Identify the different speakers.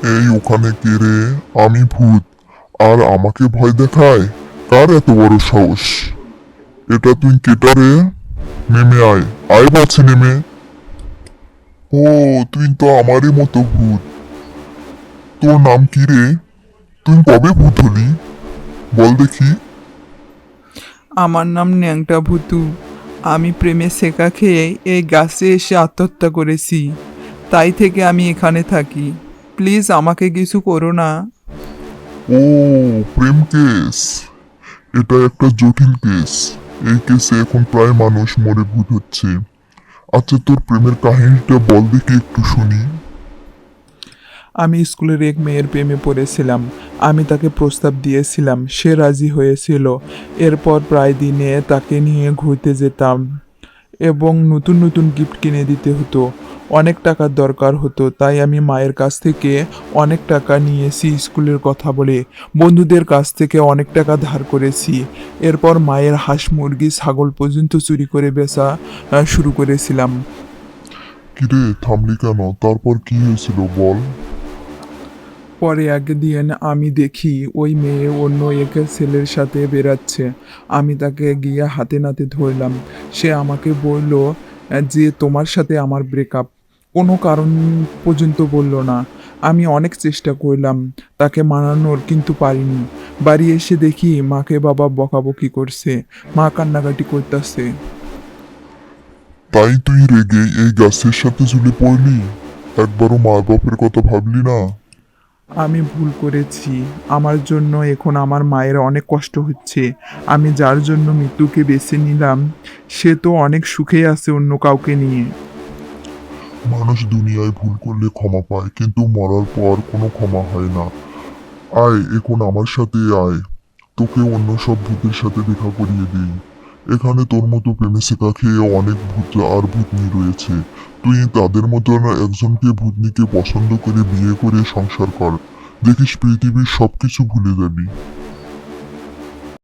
Speaker 1: এই ওখানে কে রে? আমি ভূত। আর আমাকে ভয় দেখায়? কার এত বড় সাহস? এটা তুই কেটা রে? নেমে আয়, আয় বলছি নেমে। ও, তুই তো আমারই মতো ভূত। তোর নাম কি রে? তুই কবে ভূত হলি? বল দেখি।
Speaker 2: আমার নাম ন্যাংটা ভুতু। আমি প্রেমে সেকা খেয়ে এই গাছে এসে আত্মহত্যা করেছি। তাই থেকে আমি এখানে থাকি। প্লিজ আমাকে কিছু করো না।
Speaker 1: ও, প্রেম কেস। এটা একটা জটিল কেস। এই কেসে এখন প্রায় মানুষ মরে ভূত হচ্ছে। আচ্ছা, তোর প্রেমের কাহিনীটা বল দেখি একটু শুনি।
Speaker 2: আমি স্কুলের এক মেয়ের প্রেমে পড়েছিলাম। আমি তাকে প্রস্তাব দিয়েছিলাম, সে রাজি হয়েছিল। এরপর প্রায় দিনে তাকে নিয়ে ঘুরতে যেতাম এবং নতুন নতুন গিফট কিনে দিতে হতো। অনেক টাকার দরকার হতো, তাই আমি মায়ের কাছ থেকে অনেক টাকা নিয়েছি স্কুলের কথা বলে। বন্ধুদের কাছ থেকে অনেক টাকা ধার করেছি। এরপর মায়ের হাঁস মুরগি ছাগল পর্যন্ত চুরি করে বেচা শুরু করেছিলাম।
Speaker 1: কিরে, থামলি কেন? তারপর কি হয়েছিল বল।
Speaker 2: পরে একদিন আমি দেখি ওই মেয়ে অন্য এক ছেলের সাথে বেরাচ্ছে। আমি তাকে গিয়ে হাতে নাতে ধরলাম। সে আমাকে বলল যে তোমার সাথে আমার ব্রেকআপ। কোনো কারণ পর্যন্ত বলল না। আমি অনেক চেষ্টা করলাম তাকে মানানোর, কিন্তু পারিনি। বাড়ি এসে দেখি মাকে বাবা বকাবকি করছে, মা কান্নাকাটি করতেছে।
Speaker 1: তাই তুই রেগে এই গাছের সাথে ঝুলে পড়লি? একবারও মা বাপের কথা ভাবলি না?
Speaker 2: আমি ভুল করেছি। আমার জন্য এখন আমার মায়ের অনেক কষ্ট হচ্ছে। আমি যার জন্য মৃত্যুকে বেছে নিলাম, সে তো অনেক সুখে আছে অন্য কাউকে নিয়ে।
Speaker 1: মানুষ দুনিয়ায় ভুল করলে ক্ষমা পায়, কিন্তু মরার পর কোনো ক্ষমা হয় না। আয় এখন আমার সাথে আয়, তোকে অন্য সব ভূতের সাথে দেখা করিয়ে দিই। এখানে তোর মতো প্রেমে শেখা খেয়ে অনেক ভূত আর ভূতনি রয়েছে। তুই তাদের মতো একজনকে ভূতনিকে পছন্দ করে বিয়ে করে সংসার কর। দেখিস পৃথিবীর সবকিছু ভুলে যাবি।